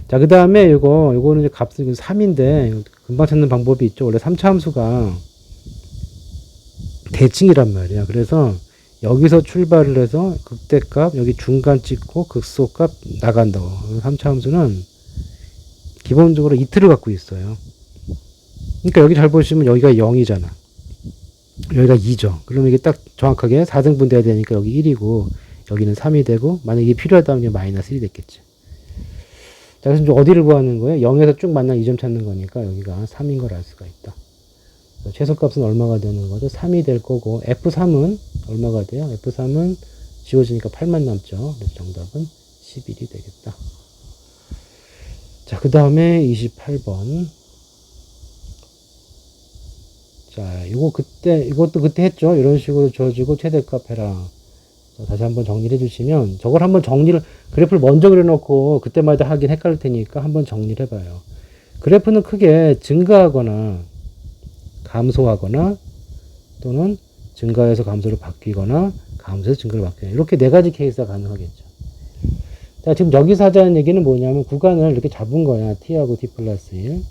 자, 그 다음에 요거는 이제 값은 3인데, 금방 찾는 방법이 있죠. 원래 3차 함수가 대칭이란 말이야. 그래서 여기서 출발을 해서 극대값, 여기 중간 찍고 극소값 나간다고. 3차 함수는 기본적으로 이틀을 갖고 있어요. 그러니까 여기 잘 보시면 여기가 0이잖아. 여기가 2죠. 그러면 이게 딱 정확하게 4등분 돼야 되니까 여기 1이고, 여기는 3이 되고, 만약에 이게 필요하다면 마이너스 1이 됐겠지. 자, 그래서 어디를 구하는 거예요? 0에서 쭉 만난 이 점 찾는 거니까 여기가 3인 걸 알 수가 있다. 최소값은 얼마가 되는 거죠? 3이 될 거고, F3은 얼마가 돼요? F3은 지워지니까 8만 남죠. 그래서 정답은 11이 되겠다. 자, 그 다음에 28번. 자, 이것도 그때 했죠? 이런 식으로 줘주고 최대값 해라. 자, 다시 한번 정리를 해주시면, 저걸 한번 그래프를 먼저 그려놓고 그때마다 하긴 헷갈릴 테니까 한번 정리를 해봐요. 그래프는 크게 증가하거나 감소하거나 또는 증가해서 감소로 바뀌거나 감소해서 증가로 바뀌거나 이렇게 네 가지 케이스가 가능하겠죠. 자, 지금 여기서 하자는 얘기는 뭐냐면 구간을 이렇게 잡은 거야. t하고 t 플러스 1.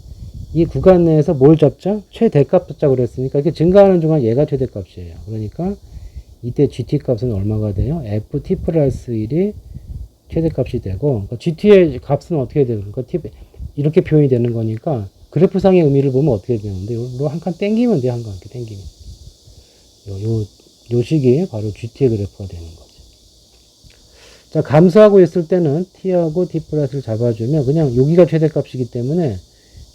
이 구간 내에서 뭘 잡자? 최대값 잡자고 그랬으니까 이렇게 증가하는 동안 얘가 최대값이에요. 그러니까 이때 gt 값은 얼마가 돼요? ft 플러스 1이 최대값이 되고 그러니까 gt의 값은 어떻게 되는 거니까 이렇게 표현이 되는 거니까 그래프상의 의미를 보면 어떻게 되는데, 요 한 칸 땡기면 돼, 한 칸 이렇게 땡기면. 요 식이 바로 GT의 그래프가 되는 거지. 자, 감소하고 있을 때는 T하고 T 플러스를 잡아주면 그냥 여기가 최대값이기 때문에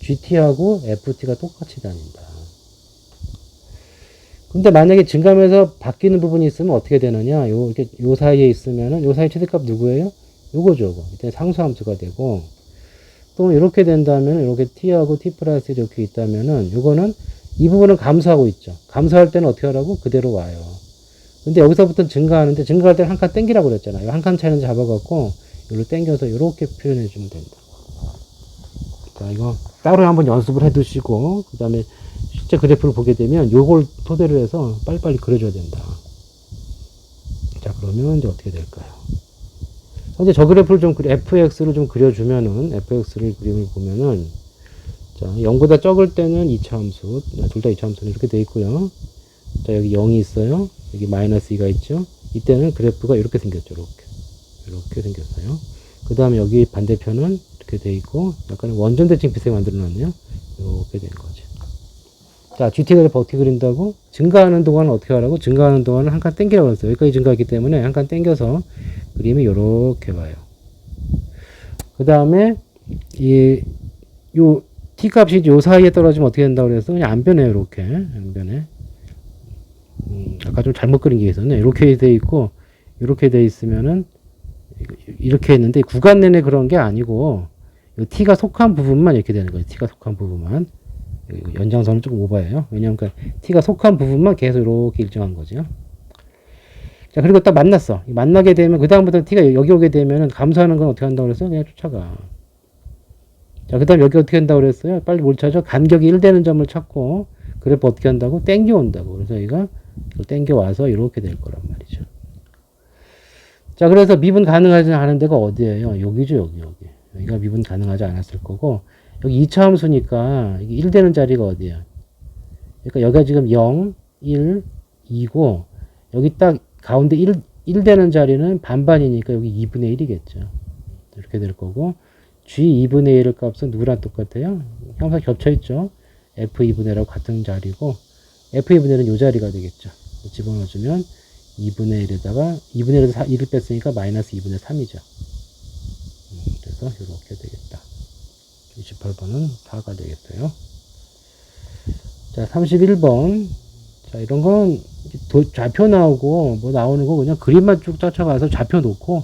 GT하고 FT가 똑같이 다닌다. 근데 만약에 증가하면서 바뀌는 부분이 있으면 어떻게 되느냐? 이렇게 요 사이에 있으면은 요 사이 최대값 누구예요? 요거죠, 요거. 이때 상수함수가 되고 또 이렇게 된다면 이렇게 t하고 t 플러스 이렇게 있다면은 요거는 이 부분은 감소하고 있죠. 감소할 때는 어떻게 하라고? 그대로 와요. 근데 여기서부터는 증가하는데 증가할 때는 한 칸 땡기라고 그랬잖아요. 한 칸 차이는 잡아갖고 이걸로 땡겨서 이렇게 표현해 주면 된다. 자, 이거 따로 한번 연습을 해 두시고 그 다음에 실제 그래프를 보게 되면 요걸 토대로 해서 빨리빨리 그려줘야 된다. 자, 그러면 이제 어떻게 될까요? 이제 저 그래프를 좀 fx를 좀 그려주면은 fx를 그림을 보면은 자, 0보다 적을 때는 2차 함수, 둘 다 2차 함수는 이렇게 돼 있고요. 자, 여기 0이 있어요. 여기 마이너스 2가 있죠. 이때는 그래프가 이렇게 생겼죠. 이렇게 생겼어요. 그 다음에 여기 반대편은 이렇게 돼 있고 약간 원점대칭 비슷하게 만들어 놨네요. 이렇게 된 거죠. 자, GT 그래프 어떻게 그린다고? 증가하는 동안은 어떻게 하라고? 증가하는 동안은 한 칸 땡기라고 했어요. 여기까지 증가했기 때문에 한 칸 땡겨서 그림이 요렇게 와요. 그 다음에 요 t 값이 요 사이에 떨어지면 어떻게 된다고 그래서 그냥 안 변해요. 이렇게 안 변해. 아까 좀 잘못 그린 게 있었네. 이렇게 돼 있고 이렇게 돼 있으면은 이렇게 했는데 구간 내내 그런 게 아니고 t가 속한 부분만 이렇게 되는 거예요. t가 속한 부분만. 연장선은 조금 오버예요. 왜냐면 t가 속한 부분만 계속 이렇게 일정한 거죠. 자, 그리고 딱 만났어. 만나게 되면 그다음부터 t가 여기 오게 되면은 감소하는 건 어떻게 한다고 그랬어요? 그냥 쫓아가. 자, 그 다음 여기 어떻게 한다고 그랬어요? 빨리 뭘 찾아? 간격이 1 되는 점을 찾고 그래프 어떻게 한다고? 땡겨 온다고. 그래서 여기가 땡겨 와서 이렇게 될 거란 말이죠. 자, 그래서 미분 가능하지 않은 데가 어디예요? 여기죠, 여기. 여기가 미분 가능하지 않았을 거고 여기 2차 함수니까 이게 1 되는 자리가 어디야? 그러니까 여기가 지금 0, 1, 2고 여기 딱 가운데 1 되는 자리는 반반이니까 여기 2분의 1이겠죠. 이렇게 될 거고 g 2분의 1의 값은 누구랑 똑같아요? 항상 겹쳐있죠. f 2분의 1하고 같은 자리고 f 2분의 1은 이 자리가 되겠죠. 집어넣어주면 2분의 1에다가 2분의 1에서 1을 뺐으니까 마이너스 2분의 3이죠. 그래서 이렇게 되겠다. 28번은 4가 되겠어요. 자, 31번. 자, 이런 건 좌표 나오고 뭐 나오는 거 그냥 그림만 쭉 쫓아가서 좌표 놓고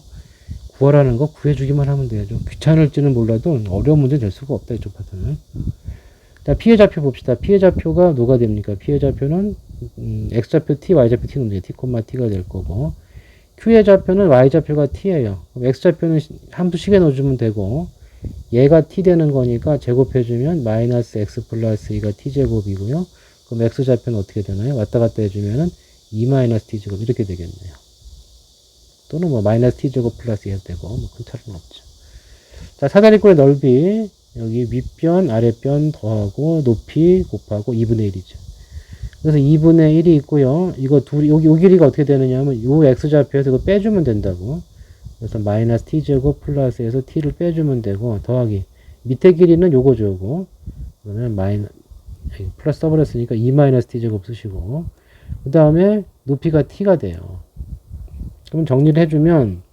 구하라는 거 구해주기만 하면 돼요. 좀 귀찮을지는 몰라도 어려운 문제 될 수가 없다. 이쪽 파트는. 자, 피해 좌표 봅시다. 피해 좌표가 뭐가 됩니까? 피해 좌표는 x좌표 t, y좌표 t 놈들 t, t가 될 거고 q의 좌표는 y좌표가 t예요. 그럼 x좌표는 함수 식에 넣어주면 되고 얘가 t 되는 거니까 제곱해주면 마이너스 x 플러스 2가 t제곱이고요. 그럼 x좌표는 어떻게 되나요? 왔다 갔다 해주면은 2 마이너스 t제곱 이렇게 되겠네요. 또는 뭐 마이너스 t제곱 플러스 2 해도 되고 뭐 큰 차이는 없죠. 자, 사다리꼴의 넓이 여기 윗변 아랫변 더하고 높이 곱하고 2분의 1이죠. 그래서 2분의 1이 있고요. 이거 둘이 여기 요 길이가 어떻게 되느냐 하면 요 x좌표에서 이거 빼주면 된다고. 그래서 마이너스 t제곱 플러스에서 t를 빼주면 되고 더하기 밑에 길이는 요거죠. 요거. 그러면 플러스 써버렸으니까 2 마이너스 t제곱 쓰시고 그 다음에 높이가 t가 돼요. 그럼 정리를 해주면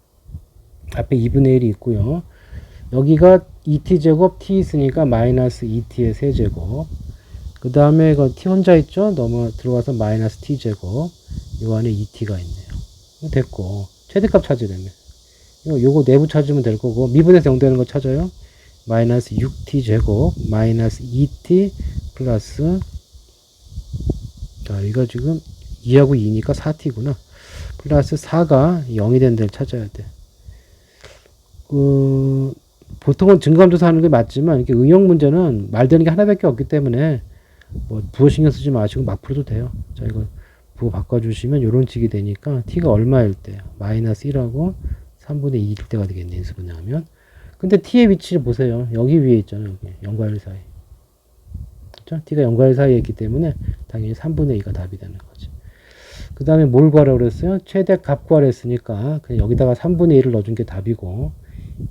앞에 2분의 1이 있고요. 여기가 2t제곱 t 있으니까 마이너스 2t의 세제곱 그 다음에 그 t 혼자 있죠? 들어와서 마이너스 t제곱 요 안에 2t가 있네요. 됐고 최대값 찾으려면 요거 내부 찾으면 될 거고 미분에서 0 되는 거 찾아요. 마이너스 6t제곱 마이너스 2t 플러스 자 이거 지금 2하고 2니까 4t구나. 플러스 4가 0이 된 데를 찾아야 돼. 보통은 증감조사 하는 게 맞지만 이렇게 응용 문제는 말되는 게 하나밖에 없기 때문에 뭐 부호 신경 쓰지 마시고 막 풀어도 돼요. 자 이거 부호 바꿔주시면 요런 식이 되니까 t가 얼마일 때 마이너스 1하고 3분의 2일 때가 되겠네. 인수분해하면. 근데 t의 위치를 보세요. 여기 위에 있잖아요. 여기 0과 1 사이. 그렇죠? t가 0과 1 사이에 있기 때문에 당연히 3분의 2가 답이 되는 거지. 그 다음에 뭘 구하라고 그랬어요? 최대 값 구하라 했으니까 그냥 여기다가 3분의 1을 넣어준 게 답이고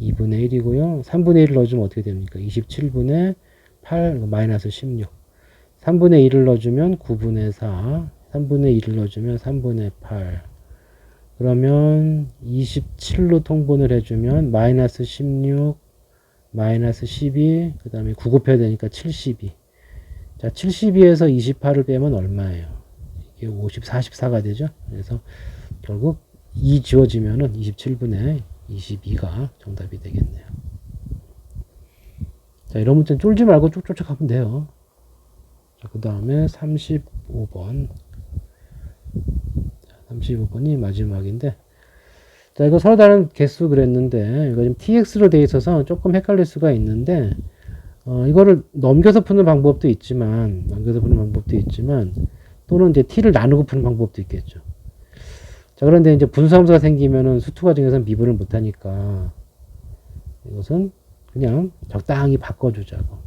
2분의 1이고요. 3분의 1을 넣어주면 어떻게 됩니까? 27분의 8 마이너스 16 3분의 1을 넣어주면 9분의 4 3분의 1을 넣어주면 3분의 8 그러면 27로 통분을 해주면 마이너스 16 마이너스 12 그 다음에 9 곱해야 되니까 72 자 72에서 28을 빼면 얼마예요? 이게 50, 44가 되죠. 그래서 결국 2 지워지면은 27분의 22가 정답이 되겠네요. 자, 이런 문제는 쫄지 말고 쭉쭉쭉 가면 돼요. 자, 그 다음에 35번. 35번이 마지막인데, 자, 이거 서로 다른 개수 그랬는데, 이거 지금 tx로 돼 있어서 조금 헷갈릴 수가 있는데, 이거를 넘겨서 푸는 방법도 있지만, 또는 이제 t를 나누고 푸는 방법도 있겠죠. 자, 그런데 이제 분수함수가 생기면은 수투 과정에서는 미분을 못하니까, 이것은 그냥 적당히 바꿔주자고.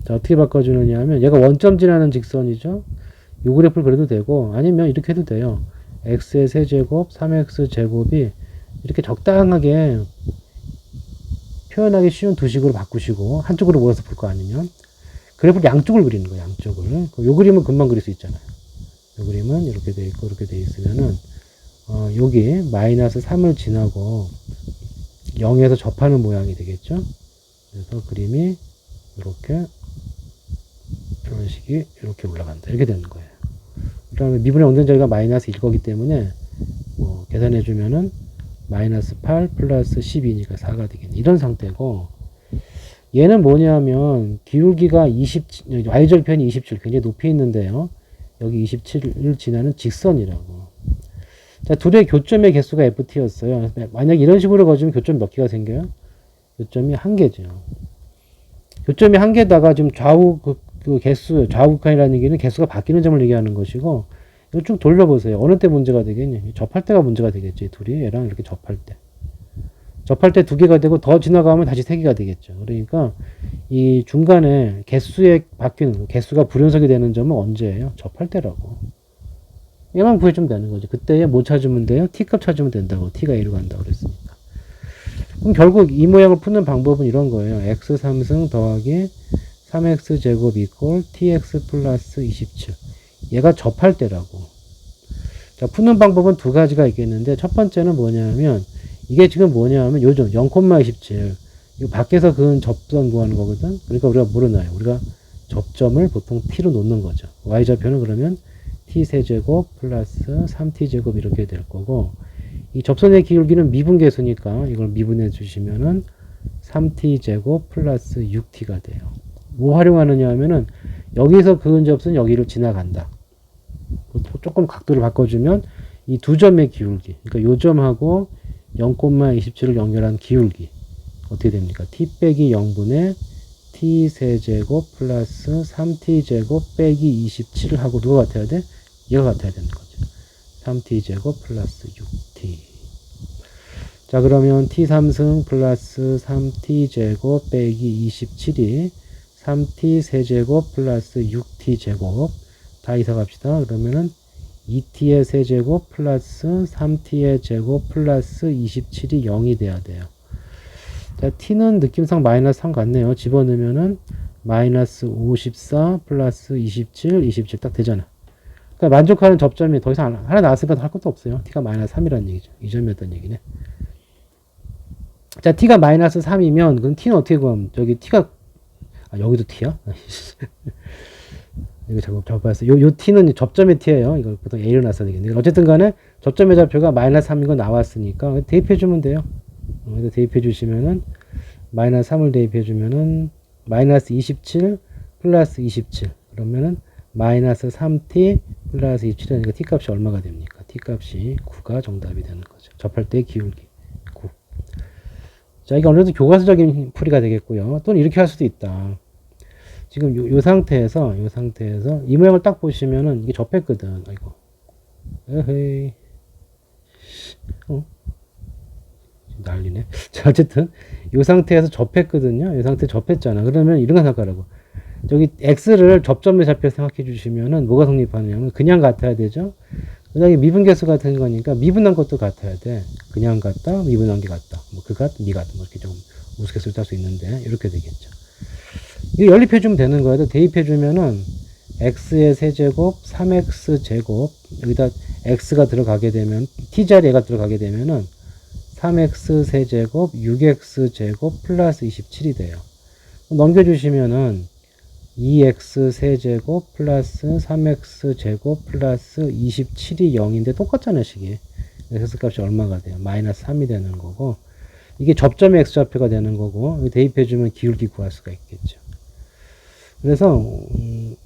자, 어떻게 바꿔주느냐 하면, 얘가 원점 지나는 직선이죠? 요 그래프를 그려도 되고, 아니면 이렇게 해도 돼요. x의 세제곱, 3x 제곱이 이렇게 적당하게 표현하기 쉬운 두 식으로 바꾸시고, 한쪽으로 몰아서 풀 거 아니면, 그래프를 양쪽을 그리는 거예요, 양쪽을. 요 그림은 금방 그릴 수 있잖아요. 요 그림은 이렇게 돼 있고, 이렇게 돼 있으면은, 여기 마이너스 3을 지나고 0에서 접하는 모양이 되겠죠. 그래서 그림이 이렇게 이런 식이 이렇게 올라간다. 이렇게 되는 거예요. 그 다음에 미분의 원전자리가 마이너스 1거기 때문에 뭐 계산해 주면은 마이너스 8 플러스 12니까 4가 되겠네. 이런 상태고, 얘는 뭐냐면 기울기가 27, y절편이 27, 굉장히 높이 있는데요. 여기 27을 지나는 직선이라고. 자, 둘의 교점의 개수가 ft였어요. 만약 이런 식으로 거주면 교점 몇 개가 생겨요? 교점이 1개죠. 교점이 1개다가 지금 좌우 그 개수, 좌우 극한이라는 얘기는 개수가 바뀌는 점을 얘기하는 것이고, 이거 쭉 돌려보세요. 어느 때 문제가 되겠냐? 접할 때가 문제가 되겠죠. 이 둘이 얘랑 이렇게 접할 때. 접할 때 2개가 되고 더 지나가면 다시 3개가 되겠죠. 그러니까 이 중간에 개수의 바뀌는, 개수가 불연속이 되는 점은 언제예요? 접할 때라고. 얘만 구해주면 되는 거죠. 그때에 뭐 찾으면 돼요? t값 찾으면 된다고. t가 a로 간다고 그랬으니까. 그럼 결국 이 모양을 푸는 방법은 이런 거예요. x 3승 더하기 3x 제곱 이퀄 tx 플러스 27. 얘가 접할 때라고. 자, 푸는 방법은 두 가지가 있겠는데, 첫 번째는 뭐냐면, 이게 지금 뭐냐면 요즘 0,27. 이거 밖에서 그은 접점 구하는 거거든. 그러니까 우리가 물어놔요. 우리가 접점을 보통 t로 놓는 거죠. y좌표는 그러면 t 세제곱 플러스 3t 제곱 이렇게 될 거고, 이 접선의 기울기는 미분계수니까 이걸 미분해 주시면은 3t 제곱 플러스 6t가 돼요. 뭐 활용하느냐 하면은 여기서 그은 접선 여기를 지나간다. 조금 각도를 바꿔주면 이 두 점의 기울기, 그러니까 요 점하고 0,27을 연결한 기울기 어떻게 됩니까? t 빼기 0분의 t 세제곱 플러스 3t 제곱 빼기 27을 하고 누가 같아야 돼? 얘가 같아야 되는 거죠. 3t 제곱 플러스 6t. 자, 그러면 t 3승 플러스 3t 제곱 빼기 27이 3t 세제곱 플러스 6t 제곱 다 이사 갑시다. 그러면은 2t의 세제곱 플러스 3t의 제곱 플러스 27이 0이 돼야 돼요. 자, t는 느낌상 마이너스 3 같네요. 집어넣으면은 마이너스 54 플러스 27, 27 딱 되잖아. 그러니까 만족하는 접점이 더 이상 하나 나왔으니까 할 것도 없어요. t가 마이너스 3이라는 얘기죠. 이 점이었던 얘기네. 자, t가 마이너스 3이면 그럼 t는 어떻게 구하면, 저기 t가 여기도 t야? 이거 잘못 봤어. 요 t는 접점의 t예요. 이걸 보통 a로 놨어야 되겠네. 어쨌든 간에 접점의 좌표가 마이너스 3인 거 나왔으니까 대입해 주면 돼요. 여기다 대입해 주시면은 마이너스 3을 대입해 주면은 마이너스 27 플러스 27 그러면은 마이너스 3t 플러스 27이니까 t 값이 얼마가 됩니까? t 값이 9가 정답이 되는 거죠. 접할 때 기울기 9. 자, 이게 어느 정도 교과서적인 풀이가 되겠고요. 또는 이렇게 할 수도 있다. 지금 요 상태에서 이 모양을 딱 보시면은 이게 접했거든. 아이고. 에헤이. 난리네. 자, 어쨌든 이 상태에서 접했거든요. 이 상태 접했잖아. 그러면 이런 거 생각하라고. 저기 x를 접점의 좌표 생각해 주시면은 뭐가 성립하느냐면 그냥 같아야 되죠. 그다음에 미분계수 같은 거니까 미분한 것도 같아야 돼. 그냥 같다, 미분한 게 같다. 뭐 그 같, 미 같, 뭐 이렇게 좀 우스갯소리 할 수 있는데 이렇게 되겠죠. 이거 연립해 주면 되는 거예요. 대입해 주면은 x의 세제곱 3x 제곱 여기다 x가 들어가게 되면 t 자리에가 들어가게 되면은 3x 세제곱 6x 제곱 플러스 27이 돼요. 넘겨주시면은 2x 세제곱 플러스 3x 제곱 플러스 27이 0인데 똑같잖아요, 식이. 그래서 값이 얼마가 돼요? 마이너스 3이 되는 거고, 이게 접점의 x좌표가 되는 거고, 대입해주면 기울기 구할 수가 있겠죠. 그래서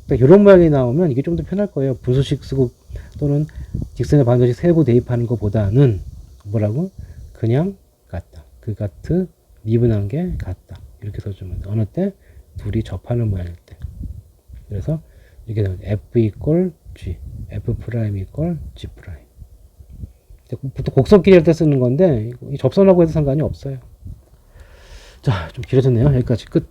딱 이런 모양이 나오면 이게 좀 더 편할 거예요. 분수식 쓰고 또는 직선의 반드시 세부 대입하는 것보다는 뭐라고? 그냥 같다. 그 같은 미분한 게 같다. 이렇게 써주면 돼. 어느 때? 둘이 접하는 모양일 때. 그래서 이렇게 되면 f 이퀄 g, f 프라임 이퀄 g 프라임. 보통 곡선끼리 할 때 쓰는 건데 접선하고 해도 상관이 없어요. 자, 좀 길어졌네요. 여기까지 끝.